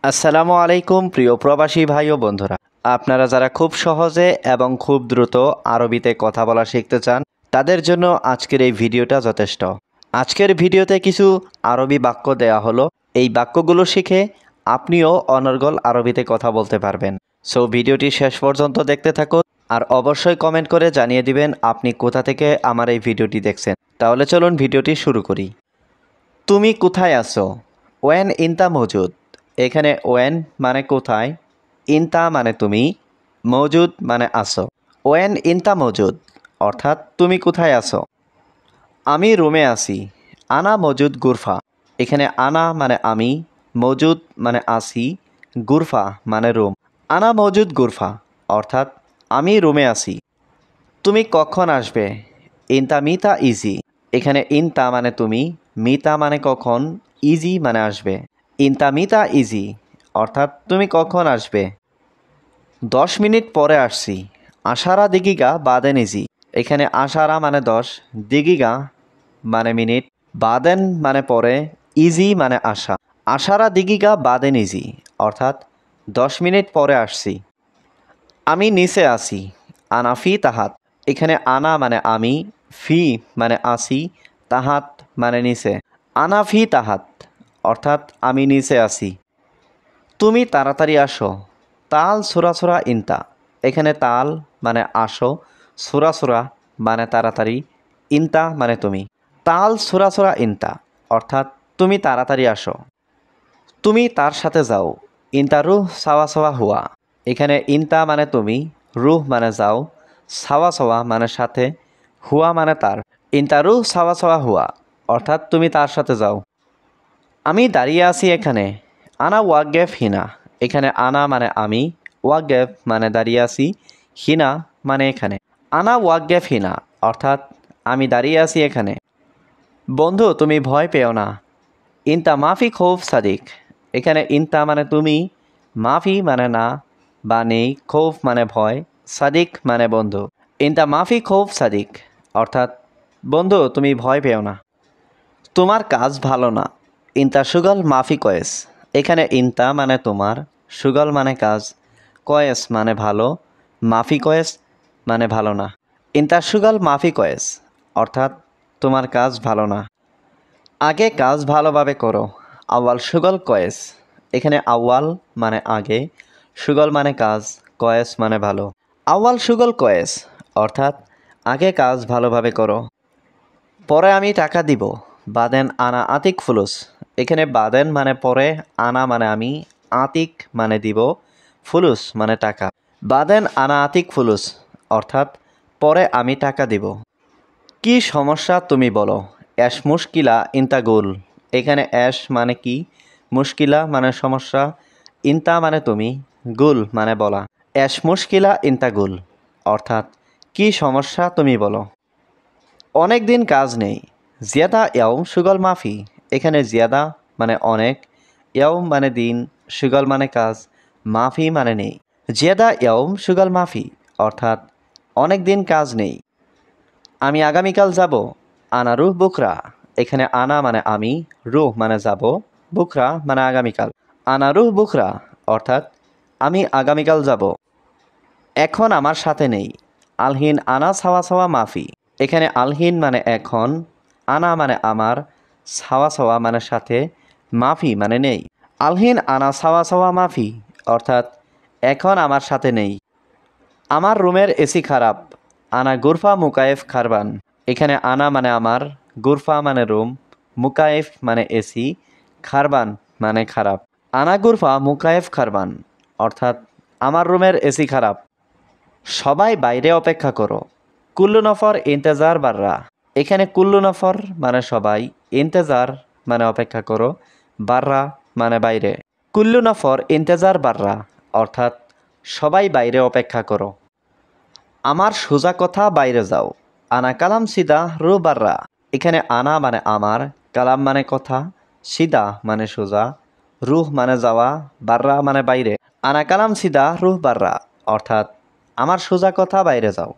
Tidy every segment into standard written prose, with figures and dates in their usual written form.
আসসালামু আলাইকুম প্রিয় প্রবাসী ভাই ও বন্ধুরা, আপনারা যারা খুব সহজে এবং খুব দ্রুত আরবিতে কথা বলা শিখতে চান তাদের জন্য আজকের এই ভিডিওটা যথেষ্ট। আজকের ভিডিওতে কিছু আরবি বাক্য দেয়া হলো। এই বাক্যগুলো শিখে আপনিও অনর্গল আরবিতে কথা বলতে পারবেন। সো ভিডিওটি শেষ পর্যন্ত দেখতে থাকুন আর অবশ্যই কমেন্ট করে জানিয়ে দিবেন আপনি কোথা থেকে আমার এই ভিডিওটি দেখছেন। তাহলে চলুন ভিডিওটি শুরু করি। তুমি কোথায় আছো? ওয়েন ইনতা মজুদ। এখানে ওয়েন মানে কোথায়, ইনতা মানে তুমি, মজুদ মানে আসো। ওয়েন ইনতা মজুদ অর্থাৎ তুমি কোথায় আসো। আমি রুমে আছি। আনা মজুদ গুরফা। এখানে আনা মানে আমি, মজুদ মানে আসি, গুরফা মানে রুম। আনা মজুদ গুরফা অর্থাৎ আমি রুমে আছি। তুমি কখন আসবে? ইনতা মিতা ইজি। এখানে ইনতা মানে তুমি, মিতা মানে কখন, ইজি মানে আসবে। ইনতা মিতা ইজি অর্থাৎ তুমি কখন আসবে। 10 মিনিট পরে আসছি। আশারা দিগিগা বাদেন ইজি। এখানে আশারা মানে 10, দিগিগা মানে মিনিট, বাদেন মানে পরে, ইজি মানে আসা। আশারা দিগিগা বাদেন ইজি অর্থাৎ 10 মিনিট পরে আসছি। আমি নিচে আছি। আনা ফি তাহাত। এখানে আনা মানে আমি, ফি মানে আসি, তাহাত মানে নিচে। আনা ফি তাহাত অর্থাৎ আমি নিচে আছি। তুমি তাড়াতাড়ি আসো। তাল সুরা ইনতা। এখানে তাল মানে আসো, সুরা মানে তাড়াতাড়ি, ইনতা মানে তুমি। তাল সুরা ইনতা অর্থাৎ তুমি তাড়াতাড়ি আসো। তুমি তার সাথে যাও। ইনতা রুহ সাওয়া হুয়া। এখানে ইনতা মানে তুমি, রুহ মানে যাও, সাওয়া মানে সাথে, হুয়া মানে তার। ইনতা রুহ সাওয়া হুয়া অর্থাৎ তুমি তার সাথে যাও। আমি দাঁড়িয়ে আছি এখানে। আনা ওয়াগেফ হিনা। এখানে আনা মানে আমি, ওয়াগেফ মানে দাঁড়িয়ে আছি, হিনা মানে এখানে। আনা ওয়াগেফ হিনা অর্থাৎ আমি দাঁড়িয়ে আছি এখানে। বন্ধু তুমি ভয় পেও না। ইনতা মাফি খৌফ সাদিক। এখানে ইনতা মানে তুমি, মাফি মানে না বা নেই, খৌফ মানে ভয়, সাদিক মানে বন্ধু। ইনতা মাফি খৌফ সাদিক অর্থাৎ বন্ধু তুমি ভয় পেও না। তোমার কাজ ভালো না। ইনতা সুগল মাফি কয়েস। এখানে ইনতা মানে তোমার, সুগল মানে কাজ, কয়েস মানে ভালো, মাফি কয়েস মানে ভালো না। ইনতা সুগল মাফি কয়েস অর্থাৎ তোমার কাজ ভালো না। আগে কাজ ভালোভাবে করো। আওয়াল সুগল কয়েস। এখানে আওয়াল মানে আগে, সুগল মানে কাজ, কয়েস মানে ভালো। আওয়াল সুগল কয়েস অর্থাৎ আগে কাজ ভালোভাবে করো। পরে আমি টাকা দিব। বাদেন আনা আতিক ফুলুস। এখানে বাদেন মানে পরে, আনা মানে আমি, আতিক মানে দিব, ফুলুস মানে টাকা। বাদেন আনা আতিক ফুলুস অর্থাৎ পরে আমি টাকা দিব। কি সমস্যা তুমি বলো। অ্যাশ মুশকিলা ইনতা গুল। এখানে অ্যাশ মানে কি, মুশকিলা মানে সমস্যা, ইনতা মানে তুমি, গুল মানে বলা। অ্যাশ মুশকিলা ইনতা গুল অর্থাৎ কি সমস্যা তুমি বলো। অনেক দিন কাজ নেই। জিয়াদা ইয়াউম সুগল মাফি। এখানে জিয়াদা মানে অনেক, ইয়াউম মানে দিন, সুগল মানে কাজ, মাফি মানে নেই। জিয়াদা ইয়াউম সুগল মাফি অর্থাৎ অনেক দিন কাজ নেই। আমি আগামীকাল যাব। আনা রুহ বুকরা। এখানে আনা মানে আমি, রুহ মানে যাব, বুকরা মানে আগামীকাল। আনা রুহ বুকরা অর্থাৎ আমি আগামীকাল যাব। এখন আমার সাথে নেই। আলহিন আনা সাওয়া মাফি। এখানে আলহিন মানে এখন, আনা মানে আমার, সাওয়া মানে সাথে, মাফি মানে নেই। আলহিন আনা সাওয়া মাফি অর্থাৎ এখন আমার সাথে নেই। আমার রুমের এসি খারাপ। আনা গুরফা মুকায়েফ খারবান। এখানে আনা মানে আমার, গুরফা মানে রুম, মুকায়েফ মানে এসি, খারবান মানে খারাপ। আনা গুরফা মুকায়েফ খারবান অর্থাৎ আমার রুমের এসি খারাপ। সবাই বাইরে অপেক্ষা করো। কুল্লু নফর ইন্তেজার বাররা। এখানে কুল্লু নফর মানে সবাই, ইন্তেজার মানে অপেক্ষা করো, বাররা মানে বাইরে। কুল্লু নফর ইন্তেজার বাররা অর্থাৎ সবাই বাইরে অপেক্ষা করো। আমার সোজা কথা বাইরে যাও। আনা কালাম সিদা রু বাররা। এখানে আনা মানে আমার, কালাম মানে কথা, সিদা মানে সোজা, রুহ মানে যাওয়া, বাররা মানে বাইরে। আনা কালাম সিদা রুহ বাররা অর্থাৎ আমার সোজা কথা বাইরে যাও।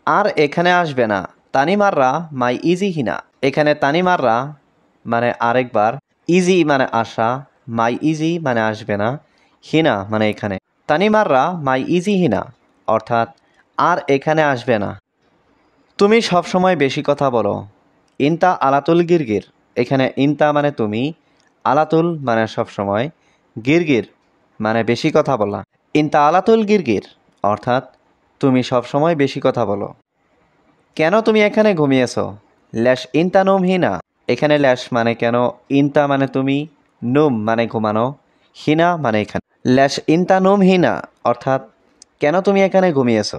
আর এখানে আসবে না। তানিমাররা মাই ইজি হিনা। এখানে তানিমাররা মানে আরেকবার, ইজি মানে আসা, মাই ইজি মানে আসবে না, হিনা মানে এখানে। তানিমাররা মাই ইজি হিনা অর্থাৎ আর এখানে আসবে না। তুমি সবসময় বেশি কথা বলো। ইনতা আলাতুল গিরগির, এখানে ইনতা মানে তুমি, আলাতুল মানে সবসময়, গিরগির মানে বেশি কথা বলা। ইনতা আলাতুল গিরগির অর্থাৎ তুমি সবসময় বেশি কথা বলো। কেন তুমি এখানে ঘুমিয়েছো? ল্যাশ ইনতা নুম হিনা, এখানে ল্যাশ মানে কেন, ইনতা মানে তুমি, নুম মানে ঘুমানো, হিনা মানে এখানে। ল্যাশ ইনতা নুম হিনা অর্থাৎ কেন তুমি এখানে ঘুমিয়েছো?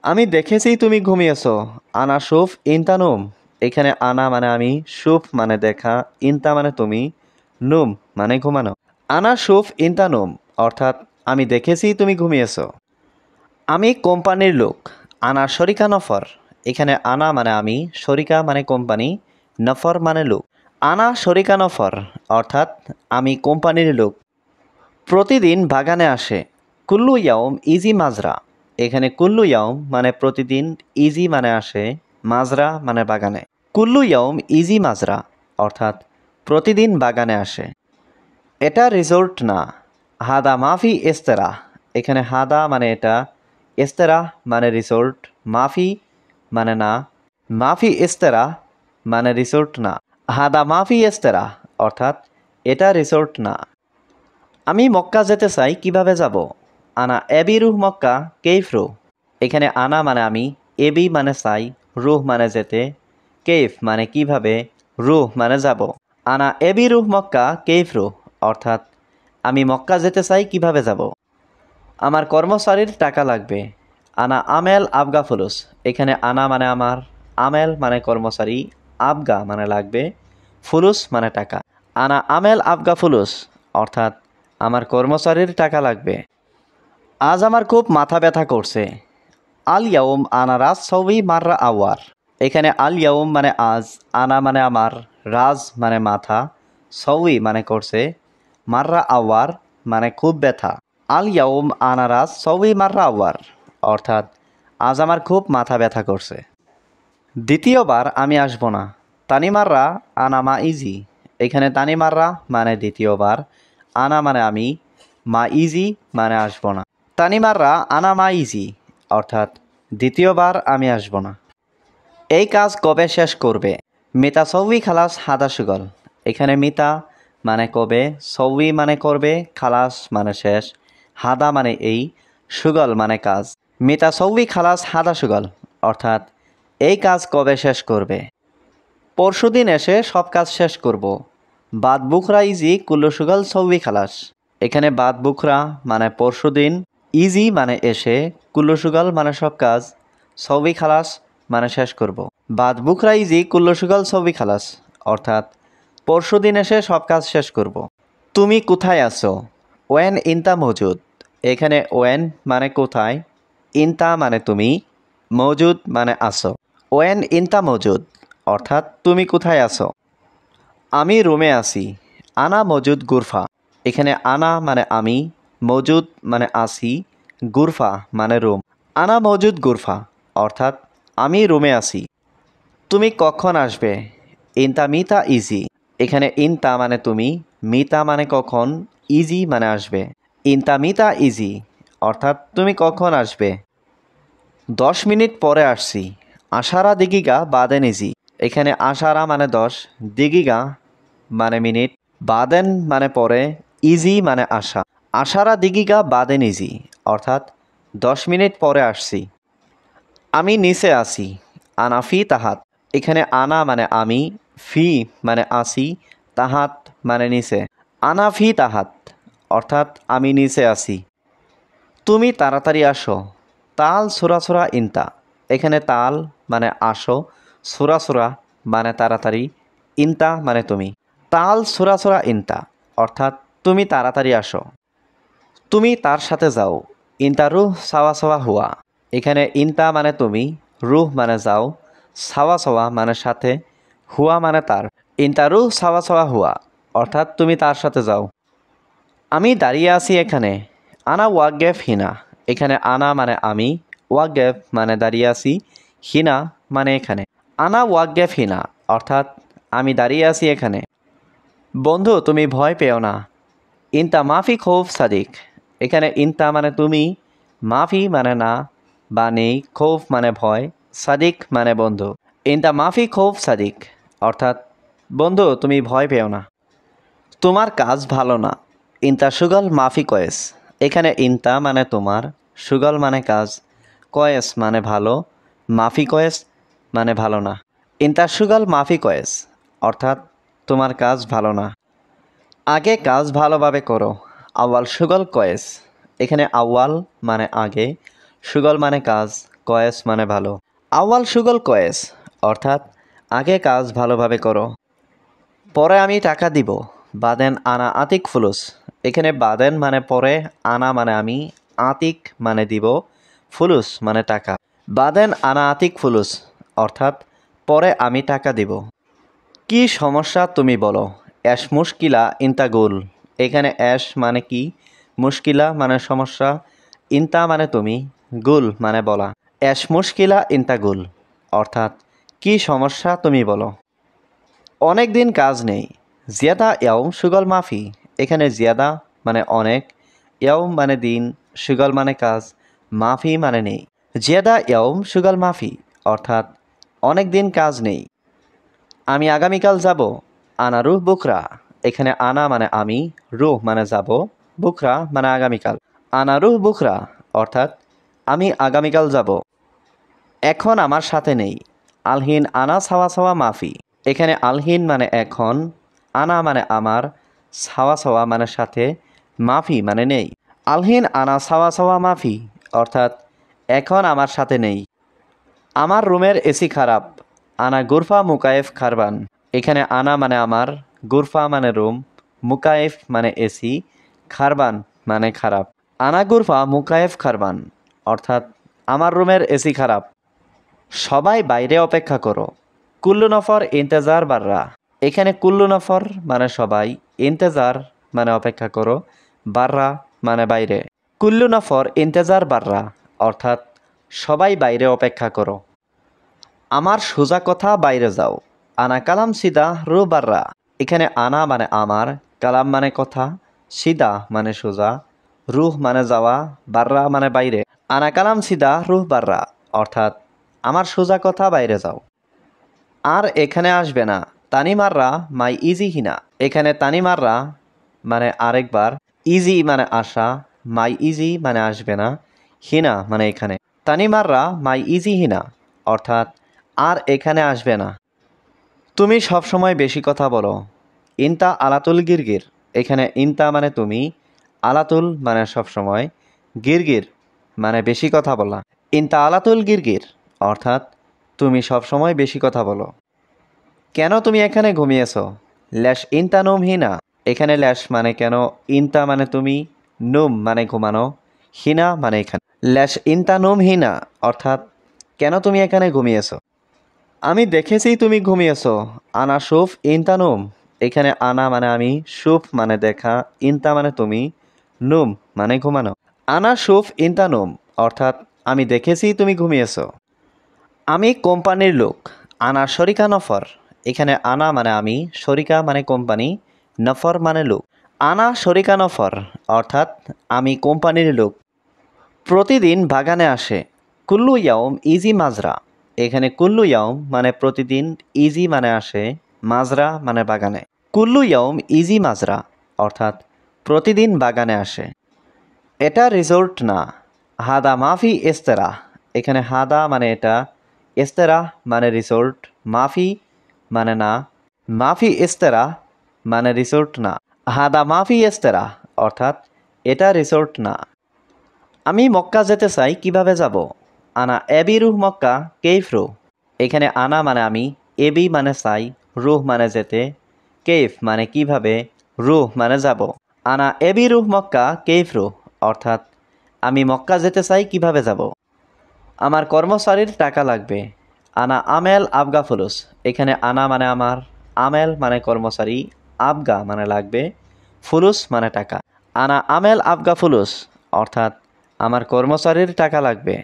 আমি দেখেছি তুমি ঘুমিয়েছো। আনা শুফ ইনতা নুম, এখানে আনা মানে আমি, শুফ মানে দেখা, ইনতা মানে তুমি, নুম মানে ঘুমানো। আনা শুফ ইনতা নুম অর্থাৎ আমি দেখেছি তুমি ঘুমিয়েছো। আমি কোম্পানির লোক। আনা শরিকা নফর, এখানে আনা মানে আমি, শরিকা মানে কোম্পানি, নফর মানে লোক। আনা শরিকা নফর অর্থাৎ আমি কোম্পানির লোক। প্রতিদিন বাগানে আসে। কুল্লু ইয়াউম ইজি মাজরা, এখানে কুল্লু ইয়াউম মানে প্রতিদিন, ইজি মানে আসে, মাজরা মানে বাগানে। কুল্লু ইয়াউম ইজি মাজরা অর্থাৎ প্রতিদিন বাগানে আসে। এটা রিসোর্ট না। হাদা মাফি এস্তেরা, এখানে হাদা মানে এটা, এস্তেরা মানে রিসোর্ট, মাফি মানে না, মাফি এস্তেরা মানে রিসোর্ট না। হাদা মাফি এস্তেরা অর্থাৎ এটা রিসোর্ট না। আমি মক্কা যেতে চাই, কিভাবে যাব? আনা এবি রুহ মক্কা কেইফ রুহ, এখানে আনা মানে আমি, এবি মানে চাই, রুহ মানে যেতে, কেইফ মানে কিভাবে, রুহ মানে যাব। আনা এবি রুহ মক্কা কেইফ রুহ অর্থাৎ আমি মক্কা যেতে চাই, কিভাবে যাব। আমার কর্মচারীর টাকা লাগবে। আনা আমেল আবগা ফুলুস, এখানে আনা মানে আমার, আমেল মানে কর্মচারী, আবগা মানে লাগবে, ফুলুস মানে টাকা। আনা আমেল আবগা ফুলুস অর্থাৎ আমার কর্মচারীর টাকা লাগবে। আজ আমার খুব মাথা ব্যথা করছে। আল ইয়াউম আনা রাজ সৌবি মাররা আওয়ার, এখানে আল ইয়াউম মানে আজ, আনা মানে আমার, রাজ মানে মাথা, সৌই মানে করছে, মাররা আওয়ার মানে খুব ব্যথা। আল ইয়াউম আনা রাজ সৌবি মাররা আওয়ার অর্থাৎ আজ আমার খুব মাথা ব্যথা করছে। দ্বিতীয়বার আমি আসব না। তানিমাররা আনা মা ইজি, এখানে তানিমাররা মানে দ্বিতীয়বার, আনা মানে আমি, মা ইজি মানে আসব না। তানিমাররা আনা মা ইজি অর্থাৎ দ্বিতীয়বার আমি আসব না। এই কাজ কবে শেষ করবে? মিতা সৌই খালাস হাদা সুগল, এখানে মিতা মানে কবে, সৌই মানে করবে, খালাস মানে শেষ, হাদা মানে এই, সুগল মানে কাজ। মিতা সৌই খালাস হাদা সুগল অর্থাৎ এই কাজ কবে শেষ করবে? পরশুদিন এসে সব কাজ শেষ করব। বাদ বুখরা ইজি কুল্লু সুগল সৌই খালাস, এখানে বাদ বুখরা মানে পরশুদিন, ইজি মানে এসে, কুল্লু সুগল মানে সব কাজ, সৌই খালাস মানে শেষ করব। বাদ বুখরা ইজি কুল্লু সুগল সৌই খালাস অর্থাৎ পরশুদিন এসে সব কাজ শেষ করব। তুমি কোথায় আছো? ওয়েন ইনতা মজুদ, এখানে ওয়েন মানে কোথায়, ইনতা মানে তুমি, মজুদ মানে আসো। ওয়েন ইনতা মজুদ অর্থাৎ তুমি কোথায় আছো? আমি রুমে আছি। আনা মজুদ গুরফা, এখানে আনা মানে আমি, মজুদ মানে আসি, গুরফা মানে রুম। আনা মজুদ গুরফা অর্থাৎ আমি রুমে আছি। তুমি কখন আসবে? ইনতা মিতা ইজি, এখানে ইনতা মানে তুমি, মিতা মানে কখন, ইজি মানে আসবে। ইনতা মিতা ইজি অর্থাৎ তুমি কখন আসবে? 10 মিনিট পরে আসছি। আশারা দিগিগা বাদেন ইজি, এখানে আশারা মানে 10, দিগিগা মানে মিনিট, বাদেন মানে পরে, ইজি মানে আসা। আশারা দিগিগা বাদেন ইজি অর্থাৎ 10 মিনিট পরে আসছি। আমি নিচে আসি। আনা ফি তাহাত, এখানে আনা মানে আমি, ফি মানে আসি, তাহাত মানে নিচে। আনা ফি তাহাত অর্থাৎ আমি নিচে আসি। তুমি তাড়াতাড়ি আসো। তাল সুরা ইনতা, এখানে তাল মানে আসো, সুরা মানে তাড়াতাড়ি, ইনতা মানে তুমি। তাল সুরা ইনতা অর্থাৎ তুমি তাড়াতাড়ি আসো। তুমি তার সাথে যাও। ইনতা রুহ সাওয়া হুয়া, এখানে ইনতা মানে তুমি, রুহ মানে যাও, সাওয়া মানে সাথে, হুয়া মানে তার। ইনতা রুহ সাওয়া হুয়া অর্থাৎ তুমি তার সাথে যাও। আমি দাঁড়িয়ে আছি এখানে। আনা ওয়াগেফ হিনা, এখানে আনা মানে আমি, ওয়াগেফ মানে দাঁড়িয়ে আছি, হিনা মানে এখানে। আনা ওয়াগেফ হিনা অর্থাৎ আমি দাঁড়িয়ে আছি এখানে। বন্ধু তুমি ভয় পেও না। ইনতা মাফি খৌফ সাদিক। এখানে ইনতা মানে তুমি, মাফি মানে না বা নেই, খৌফ মানে ভয়, সাদিক মানে বন্ধু। ইনতা মাফি খৌফ সাদিক অর্থাৎ বন্ধু তুমি ভয় পেও না। তোমার কাজ ভালো না। ইনতা সুগল মাফি কয়েস। এখানে ইনতা মানে তোমার, সুগল মানে কাজ, কয়েস মানে ভালো, মাফি কয়েস মানে ভালো না। ইনতা সুগল মাফি কয়েস অর্থাৎ তোমার কাজ ভালো না। আগে কাজ ভালোভাবে করো। আওয়াল সুগল কয়েস। এখানে আওয়াল মানে আগে, সুগল মানে কাজ, কয়েস মানে ভালো। আওয়াল সুগল কয়েস অর্থাৎ আগে কাজ ভালোভাবে করো। পরে আমি টাকা দিব। বাদেন আনা আতিক ফুলুস। এখানে বাদেন মানে পরে, আনা মানে আমি, আতিক মানে দিব, ফুলুস মানে টাকা। বাদেন আনা আতিক ফুলুস অর্থাৎ পরে আমি টাকা দিব। কি সমস্যা তুমি বলো। অ্যাশ মুশকিলা ইনতা গুল। এখানে অ্যাশ মানে কি, মুশকিলা মানে সমস্যা, ইনতা মানে তুমি, গুল মানে বলা। অ্যাশ মুশকিলা ইনতা গুল অর্থাৎ কি সমস্যা তুমি বলো। অনেক দিন কাজ নেই। জিয়াদা ইয়াউম সুগল মাফি। এখানে জিয়াদা মানে অনেক, ইয়াউম মানে দিন, সুগল মানে কাজ, মাফি মানে নেই। জিয়াদা ইয়াউম সুগল মাফি অর্থাৎ অনেক দিন কাজ নেই। আমি আগামীকাল যাব। আনা রুহ বুকরা। এখানে আনা মানে আমি, রুহ মানে যাব, বুকরা মানে আগামীকাল। আনা রুহ বুকরা অর্থাৎ আমি আগামীকাল যাব। এখন আমার সাথে নেই। আলহিন আনা সাওয়া সাওয়া মাফি। এখানে আলহিন মানে এখন, আনা মানে আমার, সাওয়া সাওয়া মানে সাথে, মাফি মানে নেই। আলহিন আনা সাওয়া সাওয়া মাফি অর্থাৎ এখন আমার সাথে নেই। আমার রুমের এসি খারাপ। আনা গুরফা মুকায়েফ খারবান। এখানে আনা মানে আমার, গুরফা মানে রুম, মুকায়েফ মানে এসি, খারবান মানে খারাপ। আনা গুরফা মুকায়েফ খারবান অর্থাৎ আমার রুমের এসি খারাপ। সবাই বাইরে অপেক্ষা করো। কুল্লু নফর ইন্তেজার বাররা। এখানে কুল্লু নফর মানে সবাই, ইন্তেজার মানে অপেক্ষা করো, বাররা মানে বাইরে। কুল্লু নফর ইন্তেজার বাররা অর্থাৎ সবাই বাইরে অপেক্ষা করো। আমার সোজা কথা বাইরে যাও। আনা কালাম সিদা রু বাররা। এখানে আনা মানে আমার, কালাম মানে কথা, সিদা মানে সোজা, রুহ মানে যাওয়া, বাররা মানে বাইরে। আনা কালাম সিদা রুহ বাররা অর্থাৎ আমার সোজা কথা বাইরে যাও। আর এখানে আসবে না। তানি মাররা মাই ইজি হিনা। এখানে তানি মাররা মানে আরেকবার, ইজি মানে আসা, মাই ইজি মানে আসবে না, হিনা মানে এখানে। তানি মাররা মাই ইজি হিনা অর্থাৎ আর এখানে আসবে না। তুমি সবসময় বেশি কথা বলো। ইনতা আলাতুল গিরগির। এখানে ইনতা মানে তুমি, আলাতুল মানে সবসময়, গিরগির মানে বেশি কথা বলা। ইনতা আলাতুল গিরগির অর্থাৎ তুমি সবসময় বেশি কথা বলো। কেন তুমি এখানে ঘুমিয়েছো। ল্যাশ ইনতা নুম হিনা। এখানে ল্যাশ মানে কেন, ইনতা মানে তুমি, নুম মানে ঘুমানো, হিনা মানে এখানে। ল্যাশ ইনতা নুম হিনা অর্থাৎ কেন তুমি এখানে ঘুমিয়েছো। আমি দেখেছি তুমি ঘুমিয়েছো। আনা সুফ ইনতা নুম। এখানে আনা মানে আমি, সুফ মানে দেখা, ইনতা মানে তুমি, নুম মানে ঘুমানো। আনা সুফ ইনতা নুম অর্থাৎ আমি দেখেছি তুমি ঘুমিয়েছো। আমি কোম্পানির লোক। আনা শরিকা নফর। এখানে আনা মানে আমি, শরিকা মানে কোম্পানি, নফর মানে লোক। আনা শরিকা নফর অর্থাৎ আমি কোম্পানির লোক। প্রতিদিন বাগানে আসে। কুল্লু ইয়াউম ইজি মাজরা। এখানে কুল্লু ইয়াউম মানে প্রতিদিন, ইজি মানে আসে, মাজরা মানে বাগানে। কুল্লু ইয়াউম ইজি মাজরা অর্থাৎ প্রতিদিন বাগানে আসে। এটা রিসোর্ট না। হাদা মাফি এস্তেরা। এখানে হাদা মানে এটা, এস্তেরা মানে রিসোর্ট, মাফি মানে না, মাফি এস্তেরা মানে রিসোর্ট না। হাদা মাফি এস্তেরা অর্থাৎ এটা রিসোর্ট না। আমি মক্কা যেতে চাই, কিভাবে যাব। আনা এবি রুহ মক্কা কেইফ রুহ। এখানে আনা মানে আমি, এবি মানে চাই, রুহ মানে যেতে, কেইফ মানে কিভাবে, রুহ মানে যাব। আনা এবি রুহ মক্কা কেইফ রুহ অর্থাৎ আমি মক্কা যেতে চাই, কিভাবে যাব। আমার কর্মচারীর টাকা লাগবে। আনা আমেল আবগা ফুলুস। এখানে আনা মানে আমার, আমেল মানে কর্মচারী, আবগা মানে লাগবে, ফুলুস মানে টাকা। আনা আমেল আবগা ফুলুস অর্থাৎ আমার কর্মচারীর টাকা লাগবে।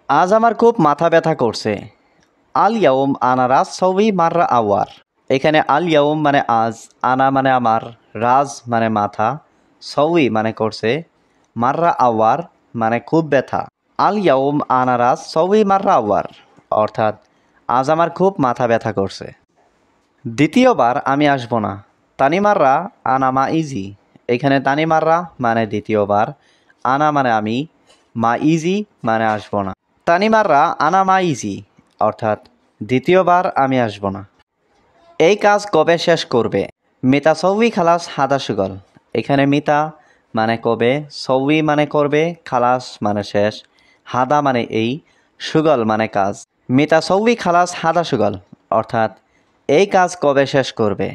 আজ আমার খুব মাথা ব্যথা করছে। আল ইয়াউম আনা রাজ সৌবি মাররা আওয়ার। এখানে আল ইয়াউম মানে আজ, আনা মানে আমার, রাজ মানে মাথা, সউই মানে করছে, মাররা আওয়ার মানে খুব ব্যথা। আল ইয়াউম আনা রাস সউই মাররা আওয়ার, অর্থাৎ আজ আমার খুব মাথা ব্যথা করছে। দ্বিতীয়বার আমি আসব না। তানিমাররা আনা মা ইজি, এখানে তানিমাররা মানে দ্বিতীয়বার, আনা মানে আমি, মা ইজি মানে আসব না। তানিমাররা আনা মা ইজি, অর্থাৎ দ্বিতীয়বার আমি আসব না। এই কাজ কবে শেষ করবে? মিতা সৌই খালাস হাদা সুগল, এখানে মিতা মানে কবে, সৌই মানে করবে, খালাস মানে শেষ, হাদা মানে এই, সুগল মানে কাজ। মিতা সৌই খালাস হাদা সুগল, অর্থাৎ এই কাজ কবে শেষ করবে?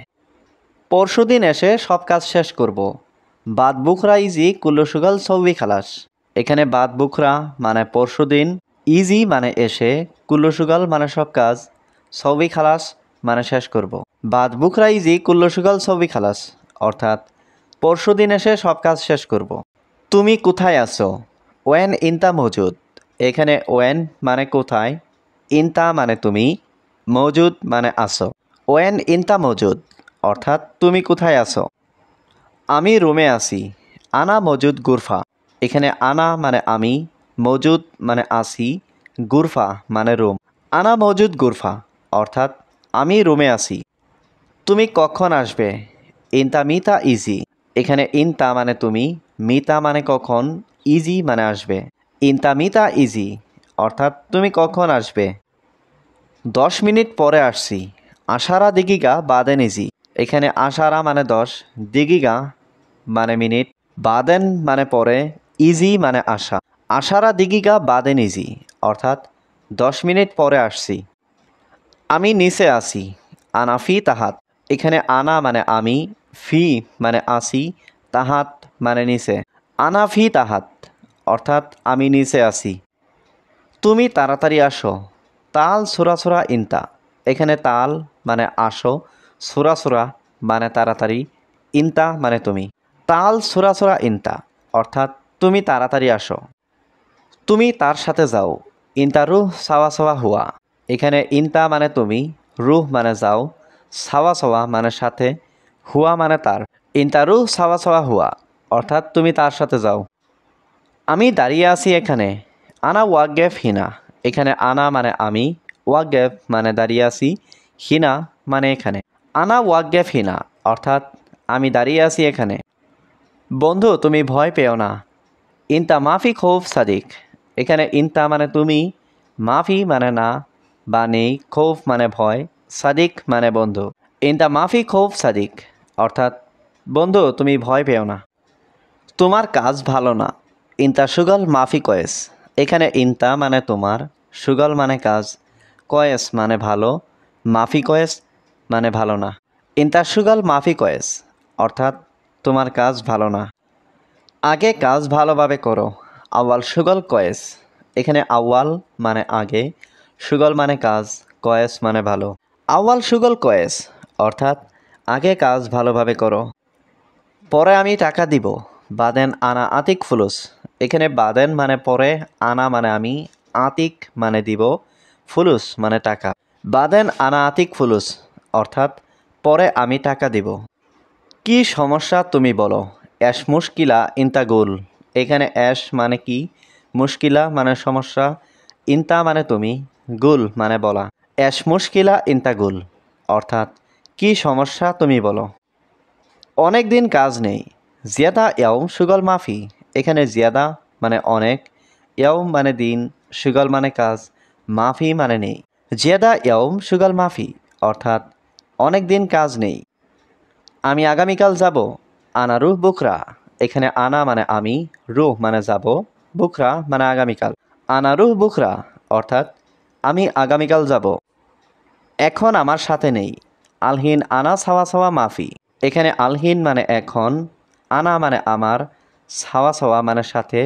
পরশুদিন এসে সব কাজ শেষ করব। বাদ বুখরা ইজি কুল্লু সুগল সৌই খালাস, এখানে বাদ বুখরা মানে পরশুদিন, ইজি মানে এসে, কুল্লু সুগল মানে সব কাজ, সৌই খালাস মানে শেষ করব। বাদ বুখরা ইজি কুল্লু সুগল সৌই খালাস, অর্থাৎ পরশুদিন এসে সব কাজ শেষ করব। তুমি কোথায় আছো? ওয়েন ইনতা মজুদ, এখানে ওয়েন মানে কোথায়, ইনতা মানে তুমি, মজুদ মানে আসো। ওয়েন ইনতা মজুদ, অর্থাৎ তুমি কোথায় আছো? আমি রুমে আছি। আনা মজুদ গুরফা, এখানে আনা মানে আমি, মজুদ মানে আসি, গুরফা মানে রুম। আনা মজুদ গুরফা, অর্থাৎ আমি রুমে আছি। তুমি কখন আসবে? ইনতা মিতা ইজি, এখানে ইনতা মানে তুমি, মিতা মানে কখন, ইজি মানে আসবে। ইনতা মিতা ইজি, অর্থাৎ তুমি কখন আসবে? 10 মিনিট পরে আসছি। আশারা দিগিগা বাদেন ইজি, এখানে আশারা মানে 10, দিগিগা মানে মিনিট, বাদেন মানে পরে, ইজি মানে আসা। আশারা দিগিগা বাদেন ইজি, অর্থাৎ 10 মিনিট পরে আসছি। আমি নিচে আসি। আনা ফি তাহাত, এখানে আনা মানে আমি, ফি মানে আসি, তাহাত মানে নিচে। আনা ফি তাহাত, অর্থাৎ আমি নিচে আসি। তুমি তাড়াতাড়ি আসো। তাল সুরা ইনতা, এখানে তাল মানে আসো, সুরা মানে তাড়াতাড়ি, ইনতা মানে তুমি। তাল সুরা ইনতা, অর্থাৎ তুমি তাড়াতাড়ি আসো। তুমি তার সাথে যাও। ইনতা রুহ সাওয়া হুয়া, এখানে ইনতা মানে তুমি, রুহ মানে যাও, সাওয়া মানে সাথে, হুয়া মানে তার। ইনতা রুহ সাওয়া হুয়া, অর্থাৎ তুমি তার সাথে যাও। আমি দাঁড়িয়ে আছি এখানে। আনা ওয়াগেফ হিনা, এখানে আনা মানে আমি, ওয়াগেফ মানে দাঁড়িয়ে আছি, হিনা মানে এখানে। আনা ওয়াগেফ হিনা, অর্থাৎ আমি দাঁড়িয়ে আছি এখানে। বন্ধু তুমি ভয় পেও না। ইনতা মাফি খৌফ সাদিক, এখানে ইনতা মানে তুমি, মাফি মানে না বা নেই, খৌফ মানে ভয়, সাদিক মানে বন্ধু। ইনতা মাফি খৌফ সাদিক, অর্থাৎ বন্ধু তুমি ভয় পেও না। তোমার কাজ ভালো না। ইনতা সুগল মাফি কয়েস, এখানে ইনতা মানে তোমার, সুগল মানে কাজ, কয়েস মানে ভালো, মাফি কয়েস মানে ভালো না। ইনতা সুগল মাফি কয়েস, অর্থাৎ তোমার কাজ ভালো না। আগে কাজ ভালোভাবে করো। আওয়াল সুগল কয়েস, এখানে আওয়াল মানে আগে, সুগল মানে কাজ, কয়েস মানে ভালো। আওয়াল সুগল কয়েস, অর্থাৎ আগে কাজ ভালোভাবে করো। পরে আমি টাকা দিব। বাদেন আনা আতিক ফুলুস, এখানে বাদেন মানে পরে, আনা মানে আমি, আতিক মানে দিব, ফুলুস মানে টাকা। বাদেন আনা আতিক ফুলুস, অর্থাৎ পরে আমি টাকা দিব। কি সমস্যা তুমি বলো। অ্যাশ মুশকিলা ইনতা গুল, এখানে অ্যাশ মানে কি, মুশকিলা মানে সমস্যা, ইনতা মানে তুমি, গুল মানে বলা। অ্যাশ মুশকিলা ইনতা গুল, অর্থাৎ কি সমস্যা তুমি বলো। অনেক দিন কাজ নেই। জিয়াদা ইয়াউম সুগল মাফি, এখানে জিয়াদা মানে অনেক, ইয়াউম মানে দিন, সুগল মানে কাজ, মাফি মানে নেই। জিয়াদা ইয়াউম সুগল মাফি, অর্থাৎ অনেক দিন কাজ নেই। আমি আগামীকাল যাব। আনা রুহ বুকরা, এখানে আনা মানে আমি, রুহ মানে যাব, বুকরা মানে আগামীকাল। আনা রুহ বুকরা, অর্থাৎ আমি আগামীকাল যাব। এখন আমার সাথে নেই। আলহিন আনা সাওয়া মাফি, এখানে আলহিন মানে এখন, আনা মানে আমার, সাওয়া মানে সাথে,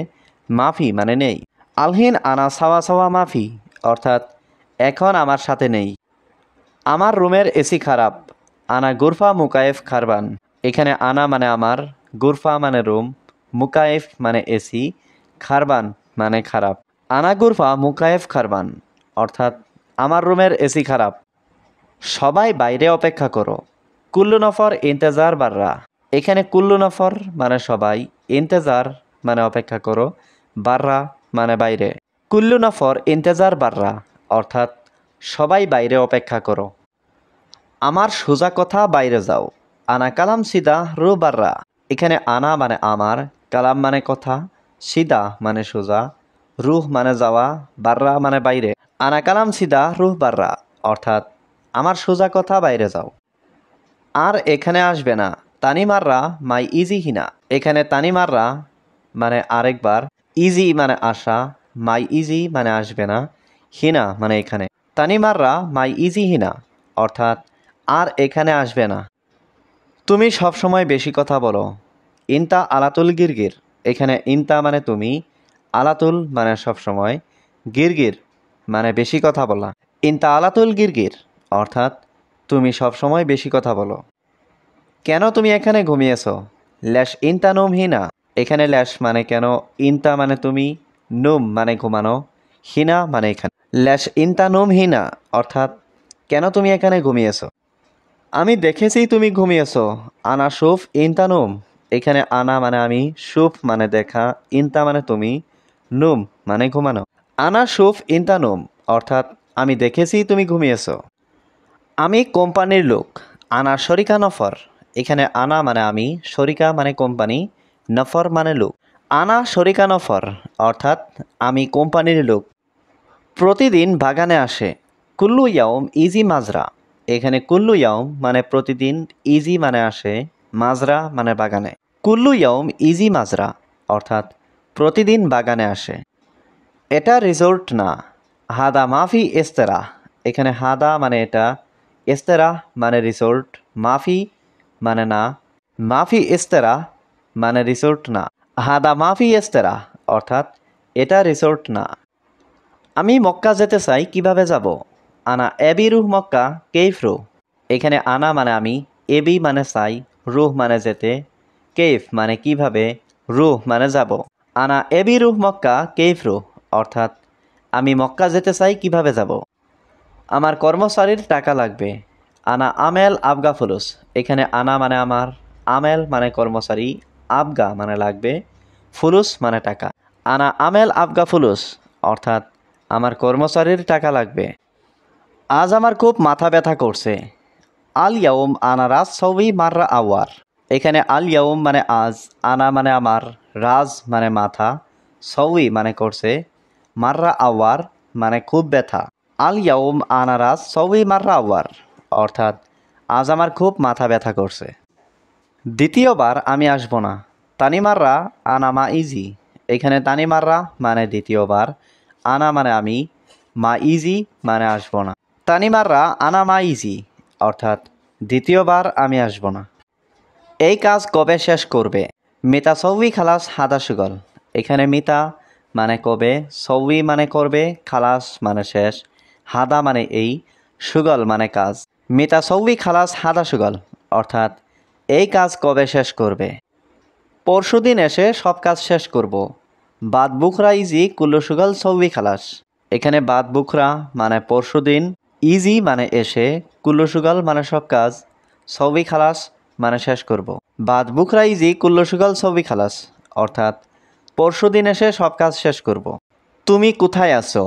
মাফি মানে নেই। আলহিন আনা সাওয়া মাফি, অর্থাৎ এখন আমার সাথে নেই। আমার রুমের এসি খারাপ। আনা গুরফা মুকায়েফ খারবান, এখানে আনা মানে আমার, গুরফা মানে রুম, মুকায়েফ মানে এসি, খারবান মানে খারাপ। আনা গুরফা মুকায়েফ খারবান, অর্থাৎ আমার রুমের এসি খারাপ। সবাই বাইরে অপেক্ষা করো। কুল্লু নফর ইন্তেজার বাররা, এখানে কুল্লু নফর মানে সবাই, ইন্তেজার মানে অপেক্ষা করো, বাররা মানে বাইরে। কুল্লু নফর ইন্তেজার বাররা অর্থাৎ সবাই বাইরে অপেক্ষা করো। আমার সোজা কথা বাইরে যাও, আনা কালাম সিদা রু বাররা। এখানে আনা মানে আমার, কালাম মানে কথা, সিদা মানে সোজা, রুহ মানে যাওয়া, বাররা মানে বাইরে। আনা কালাম সিদা রুহ বাররা অর্থাৎ আমার সোজা কথা বাইরে যাও। আর এখানে আসবে না, তানি মাররা মাই ইজি হিনা। এখানে তানি মাররা মানে আরেকবার, ইজি মানে আসা, মাই ইজি মানে আসবে না, হিনা মানে এখানে। তানি মাররা মাই ইজি হিনা অর্থাৎ আর এখানে আসবে না। তুমি সবসময় বেশি কথা বলো, ইনতা আলাতুল গিরগির। এখানে ইনতা মানে তুমি, আলাতুল মানে সবসময়, গিরগির মানে বেশি কথা বলা। ইনতা আলাতুল গিরগির অর্থাৎ তুমি সবসময় বেশি কথা বলো। কেন তুমি এখানে ঘুমিয়েছো? ল্যাশ ইনতা নুম হিনা। এখানে ল্যাশ মানে কেন, ইনতা মানে তুমি, নুম মানে ঘুমানো, হিনা মানে এখানে। ল্যাশ ইনতা নুম হিনা অর্থাৎ কেন তুমি এখানে ঘুমিয়েছো? আমি দেখেছি তুমি ঘুমিয়েছো, আনা শুফ ইনতা নুম। এখানে আনা মানে আমি, শুফ মানে দেখা, ইনতা মানে তুমি, নুম মানে ঘুমানো। আনা শুফ ইনতা নুম অর্থাৎ আমি দেখেছি তুমি ঘুমিয়েছো। আমি কোম্পানির লোক, আনা শরিকা নফর। এখানে আনা মানে আমি, শরিকা মানে কোম্পানি, নফর মানে লোক। আনা শরিকা নফর অর্থাৎ আমি কোম্পানির লোক। প্রতিদিন বাগানে আসে, কুল্লু ইয়াউম ইজি মাজরা। এখানে কুল্লু ইয়াউম মানে প্রতিদিন, ইজি মানে আসে, মাজরা মানে বাগানে। কুল্লু ইয়াউম ইজি মাজরা অর্থাৎ প্রতিদিন বাগানে আসে। এটা রিসোর্ট না, হাদা মাফি এস্তেরা। এখানে হাদা মানে এটা, এস্তেরা মানে রিসোর্ট, মাফি মানে না, মাফি এস্তেরা মানে রিসোর্ট না। হাদা মাফি এস্তেরা অর্থাৎ এটা রিসোর্ট না। আমি মক্কা যেতে চাই, কিভাবে যাব? আনা এবি রুহ মক্কা কেইফ রুহ। এখানে আনা মানে আমি, এবি মানে চাই, রুহ মানে যেতে, কেইফ মানে কিভাবে, রুহ মানে যাব। আনা এবি রুহ মক্কা কেইফ রুহ অর্থাৎ আমি মক্কা যেতে চাই, কিভাবে যাব। আমার কর্মচারীর টাকা লাগবে, আনা আমেল আবগা ফুলুস। এখানে আনা মানে আমার, আমেল মানে কর্মচারী, আবগা মানে লাগবে, ফুলুস মানে টাকা। আনা আমেল আবগা ফুলুস অর্থাৎ আমার কর্মচারীর টাকা লাগবে। আজ আমার খুব মাথা ব্যথা করছে, আল ইয়াউম আনা রাজ সৌবি মাররা আওয়ার। এখানে আল ইয়াউম মানে আজ, আনা মানে আমার, রাজ মানে মাথা, সৌই মানে করছে, মাররা আওয়ার মানে খুব ব্যথা। আল ইয়াউম আনা রাজ সৌবি মাররা আওয়ার অর্থাৎ আজ আমার খুব মাথা ব্যথা করছে। দ্বিতীয়বার আমি আসব না, তানি মাররা আনা মা ইজি। এখানে তানি মাররা মানে দ্বিতীয়বার, আনা মানে আমি, মা ইজি মানে আসব না। তানি মাররা আনা মা ইজি অর্থাৎ দ্বিতীয়বার আমি আসব না। এই কাজ কবে শেষ করবে? মিতা সৌবি খালাস হাদা সুগল। এখানে মিতা মানে কবে, সৌবি মানে করবে, খালাস মানে শেষ, হাদা মানে এই, সুগল মানে কাজ। মিতা সৌবি খালাস হাদা সুগল অর্থাৎ এই কাজ কবে শেষ করবে? পরশুদিন এসে সব কাজ শেষ করব। বাদ বুখরা ইজি কুল্লু সুগল সৌবি খালাস। এখানে বাদ বুখরা মানে পরশুদিন, ইজি মানে এসে, কুল্লু সুগল মানে সব কাজ, সৌবি খালাস মানে শেষ করব। বাদ বুখরা ইজি কুল্লু সুগল সৌবি খালাস অর্থাৎ পরশুদিন এসে সব কাজ শেষ করব। তুমি কোথায় আছো?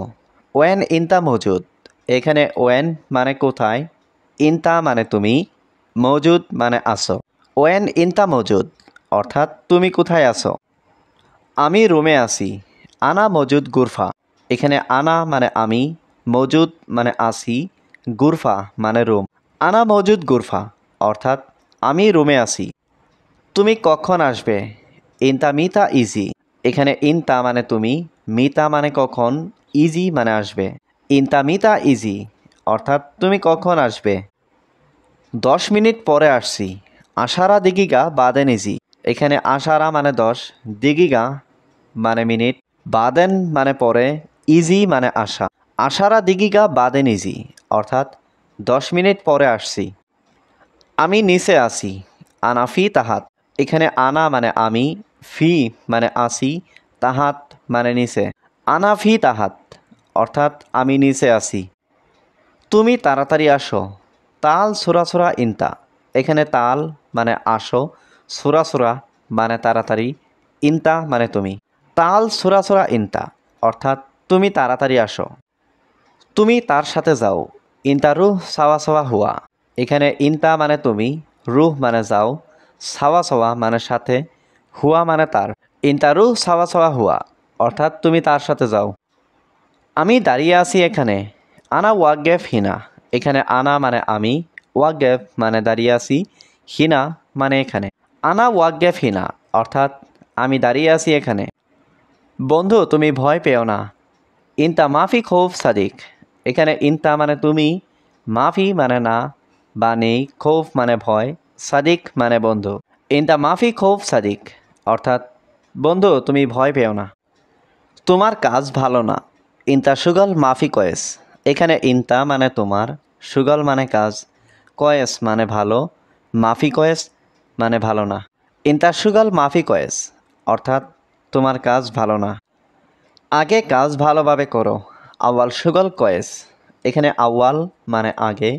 ওয়েন ইনতা মজুদ। এখানে ওয়েন মানে কোথায়, ইনতা মানে তুমি, মজুদ মানে আসো। ওয়েন ইনতা মজুদ অর্থাৎ তুমি কোথায় আছো। আমি রুমে আছি, আনা মজুদ গুরফা। এখানে আনা মানে আমি, মজুদ মানে আসি, গুরফা মানে রুম। আনা মজুদ গুরফা অর্থাৎ আমি রুমে আছি। তুমি কখন আসবে? ইনতা মিতা ইজি। এখানে ইনতা মানে তুমি, মিতা মানে কখন, ইজি মানে আসবে। ইনতা মিতা ইজি অর্থাৎ তুমি কখন আসবে। 10 মিনিট পরে আসছি, আশারা দিগিগা বাদেন ইজি। এখানে আশারা মানে 10, দিগিগা মানে মিনিট, বাদেন মানে পরে, ইজি মানে আসা। আশারা দিগিগা বাদেন ইজি অর্থাৎ 10 মিনিট পরে আসছি। আমি নিচে আসি, আনা ফি তাহাত। এখানে আনা মানে আমি, ফি মানে আসি, তাহাত মানে নিচে। আনা ফি তাহাত অর্থাৎ আমি নিচে আসি। তুমি তাড়াতাড়ি আসো, তাল ছোড়া ছোড়া ইনতা। এখানে তাল মানে আসো, সুরা সুরা মানে তাড়াতাড়ি, ইনতা মানে তুমি। তাল সুরা সুরা ইনতা অর্থাৎ তুমি তাড়াতাড়ি আসো। তুমি তার সাথে যাও, ইনতা রুহ সাওয়া সাওয়া হুয়া। এখানে ইনতা মানে তুমি, রুহ মানে যাও, সাওয়া সাওয়া মানে সাথে, হুয়া মানে তার। ইনতা রুহ সাওয়া সাওয়া হুয়া অর্থাৎ তুমি তার সাথে যাও। আমি দাঁড়িয়ে আছি এখানে, আনা ওয়াগেফ হিনা। এখানে আনা মানে আমি, ওয়াগেফ মানে দাঁড়িয়ে আছি, হিনা মানে এখানে। আনা ওয়াগেফ হিনা অর্থাৎ আমি দাঁড়িয়ে আছি এখানে। বন্ধু তুমি ভয় পেও না, ইনতা মাফি খৌফ সাদিক। এখানে ইনতা মানে তুমি, মাফি মানে না বা নেই, খৌফ মানে ভয়, সাদিক মানে বন্ধু। ইনতা মাফি খৌফ সাদিক অর্থাৎ বন্ধু তুমি ভয় পেও না। তোমার কাজ ভালো না, ইনতা সুগল মাফি কয়েস। এখানে ইনতা মানে তোমার, সুগল মানে কাজ, কয়েস মানে ভালো, মাফি কয়েস মানে ভালো না। ইনতা সুগল মাফি কয়েস অর্থাৎ তোমার কাজ ভালো না। আগে কাজ ভালোভাবে করো, আওয়াল সুগল কয়েস। এখানে আওয়াল মানে আগে,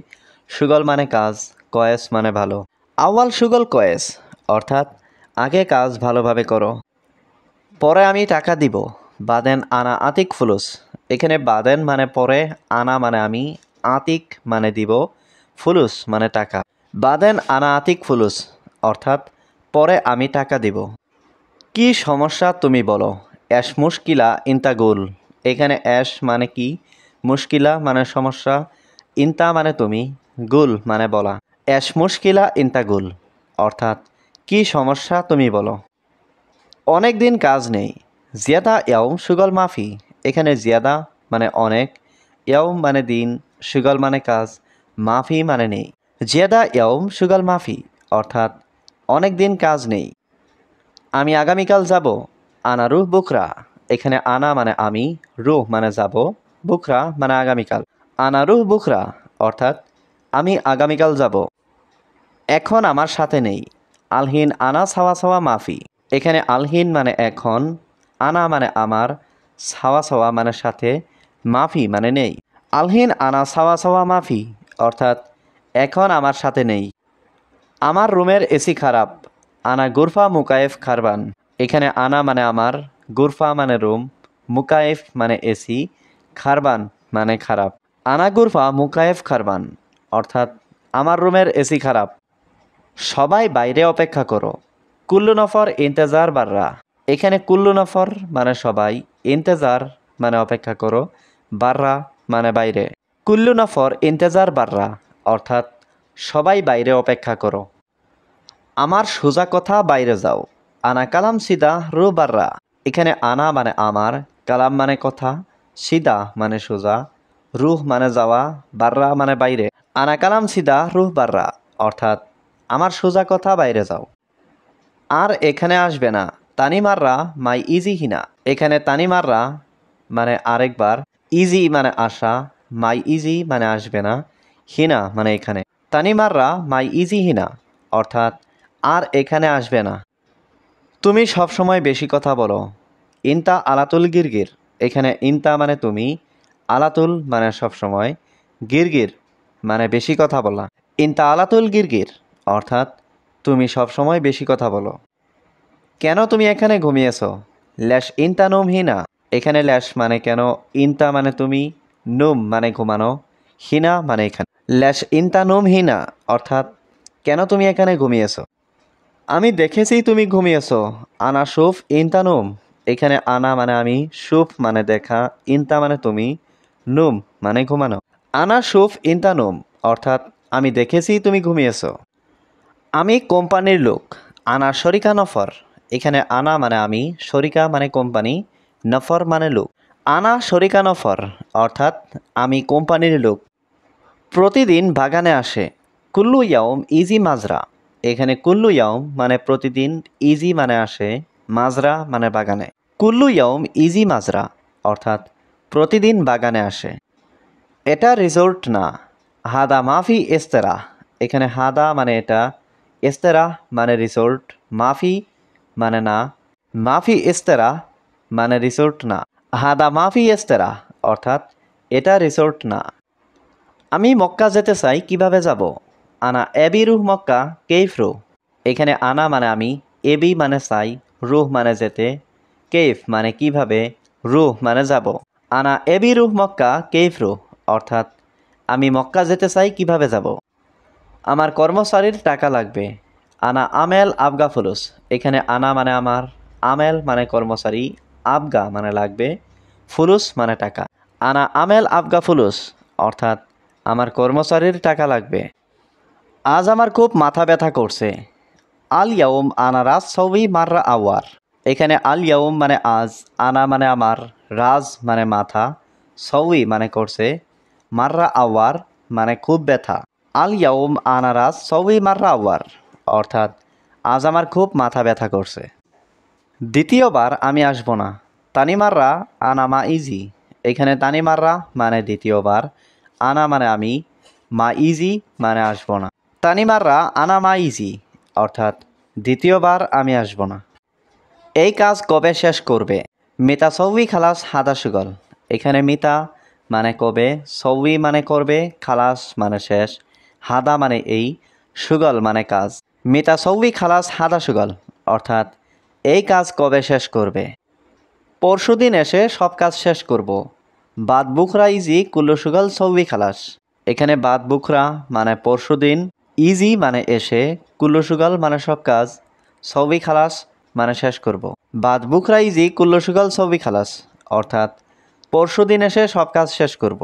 সুগল মানে কাজ, কয়েস মানে ভালো। আওয়াল সুগল কয়েস অর্থাৎ আগে কাজ ভালোভাবে করো। পরে আমি টাকা দিব, বাদেন আনা আতিক ফুলুস। এখানে বাদেন মানে পরে, আনা মানে আমি, আতিক মানে দিব, ফুলুস মানে টাকা। বাদেন আনা আতিক ফুলুস অর্থাৎ পরে আমি টাকা দিব। কি সমস্যা তুমি বলো, অ্যাশ মুশকিলা ইনতা গুল। এখানে অ্যাশ মানে কি, মুশকিলা মানে সমস্যা, ইনতা মানে তুমি, গুল মানে বলা। অ্যাশ মুশকিলা ইনতা গুল অর্থাৎ কি সমস্যা তুমি বলো। অনেক দিন কাজ নেই, জিয়াদা ইয়াউম সুগল মাফি। এখানে জিয়াদা মানে অনেক, ইয়াউম মানে দিন, সুগল মানে কাজ, মাফি মানে নেই। জিয়াদা ইয়াউম সুগল মাফি অর্থাৎ অনেক দিন কাজ নেই। আমি আগামীকাল যাব, আনা রুহ বুকরা। এখানে আনা মানে আমি, রুহ মানে যাব, বুকরা মানে আগামীকাল। আনা রুহ বুকরা অর্থাৎ আমি আগামীকাল যাব। এখন আমার সাথে নেই, আলহিন আনা সাওয়া সাওয়া মাফি। এখানে আলহিন মানে এখন, আনা মানে আমার, সাওয়া সাওয়া মানে সাথে, মাফি মানে নেই। আলহিন আনা সাওয়া সাওয়া মাফি অর্থাৎ এখন আমার সাথে নেই। আমার রুমের এসি খারাপ, আনা গুরফা মুকায়েফ খারবান। এখানে আনা মানে আমার, গুরফা মানে রুম, মুকায়েফ মানে এসি, খারবান মানে খারাপ। আনা গুরফা মুকায়েফ খারবান অর্থাৎ আমার রুমের এসি খারাপ। সবাই বাইরে অপেক্ষা করো, কুল্লু নফর ইন্তেজার বাররা। এখানে কুল্লু নফর মানে সবাই, ইন্তেজার মানে অপেক্ষা করো, বাররা মানে বাইরে। কুল্লু নফর ইন্তেজার বাররা অর্থাৎ সবাই বাইরে অপেক্ষা করো। আমার সোজা কথা বাইরে যাও, আনা কালাম সিদা রু বাররা। এখানে আনা মানে আমার, কালাম মানে কথা, সিদা মানে সোজা, রুহ মানে যাওয়া, বাররা মানে বাইরে। আনা কালাম সিদা রুহ বাররা অর্থাৎ আমার সোজা কথা বাইরে যাও। আর এখানে আসবে না, তানিমাররা মাই ইজি হিনা। এখানে তানিমাররা মানে আরেকবার, ইজি মানে আসা, মাই ইজি মানে আসবে না, হিনা মানে এখানে। তানিমাররা মাই ইজি হিনা অর্থাৎ আর এখানে আসবে না। তুমি সবসময় বেশি কথা বলো, ইনতা আলাতুল গিরগির। এখানে ইনতা মানে তুমি, আলাতুল মানে সবসময়, গিরগির মানে বেশি কথা বলা। ইনতা আলাতুল গিরগির অর্থাৎ তুমি সবসময় বেশি কথা বলো। কেন তুমি এখানে ঘুমিয়েছ, ল্যাশ ইনতা নুম হিনা। এখানে ল্যাশ মানে কেন, ইনতা মানে তুমি, নুম মানে ঘুমানো, হিনা মানে এখানে। ল্যাশ ইনতা নুম হিনা অর্থাৎ কেন তুমি এখানে ঘুমিয়েছ। আমি দেখেছি তুমি ঘুমিয়েছ, আনা সুফ ইনতা নুম। এখানে আনা মানে আমি, সুফ মানে দেখা, ইনতা মানে তুমি, নুম মানে ঘুমানো। আনা সুফ ইনতা নুম অর্থাৎ আমি দেখেছি তুমি ঘুমিয়েছ। আমি কোম্পানির লোক, আনা শরিকা নফর। এখানে আনা মানে আমি, শরিকা মানে কোম্পানি, নফর মানে লোক। আনা শরিকা নফর অর্থাৎ আমি কোম্পানির লোক। প্রতিদিন বাগানে আসে, কুল্লু ইয়াউম ইজি মাজরা। এখানে কুল্লু ইয়াউম মানে প্রতিদিন, ইজি মানে আসে, মাজরা মানে বাগানে। কুল্লু ইয়াউম ইজি মাজরা অর্থাৎ প্রতিদিন বাগানে আসে। এটা রিসোর্ট না, হাদা মাফি এস্তেরা। এখানে হাদা মানে এটা, এস্তেরা মানে রিসোর্ট, মাফি মানে না, মাফি এস্তেরা মানে রিসোর্ট না। হাদা মাফি এস্তেরা অর্থাৎ এটা রিসোর্ট না। আমি মক্কা যেতে চাই, কিভাবে যাব, আনা এবিরুহ মক্কা কেইফরু। এখানে আনা মানে আমি, এবি মানে চাই, রুহ মানে যেতে, কেইফ মানে কিভাবে, রুহ মানে যাব। আনা এবি রুহ মক্কা কেইফ রুহ, অর্থাৎ আমি মক্কা যেতে চাই, কিভাবে যাব। আমার কর্মচারীর টাকা লাগবে। আনা আমেল আবগা ফুলুস। এখানে আনা মানে আমার, আমেল মানে কর্মচারী, আবগা মানে লাগবে, ফুলুস মানে টাকা। আনা আমেল আবগা ফুলুস, অর্থাৎ আমার কর্মচারীর টাকা লাগবে। আজ আমার খুব মাথা ব্যথা করছে। আল ইয়াউম আনা রাজ সবই মাররা আওয়ার। এখানে আল ইয়াউম মানে আজ, আনা মানে আমার, রাজ মানে মাথা, সউই মানে করছে, মাররা আওয়ার মানে খুব ব্যথা। আল ইয়াউম আনা রাজ সউই মাররা আওয়ার, অর্থাৎ আজ আমার খুব মাথা ব্যথা করছে। দ্বিতীয়বার আমি আসব না। তানিমাররা আনা মা ইজি। এখানে তানিমাররা মানে দ্বিতীয়বার, আনা মানে আমি, মা ইজি মানে আসব না। তানিমাররা আনা মা ইজি, অর্থাৎ দ্বিতীয়বার আমি আসব না। এই কাজ কবে শেষ করবে? মিতা সৌই খালাস হাদা সুগল। এখানে মিতা মানে কবে, সৌই মানে করবে, খালাস মানে শেষ, হাদা মানে এই, সুগল মানে কাজ। মিতা সৌই খালাস হাদা সুগল, অর্থাৎ এই কাজ কবে শেষ করবে। পরশুদিন এসে সব কাজ শেষ করব। বাদ বুখরা ইজি কুল্লু সুগল সৌই খালাস। এখানে বাদ বুখরা মানে পরশুদিন, ইজি মানে এসে, কুল্লু সুগল মানে সব কাজ, সৌই খালাস মানে শেষ করব। বাদ বুখরা ইজি কুল্লু সুগল সৌই খালাস, অর্থাৎ পরশুদিন এসে সব কাজ শেষ করব।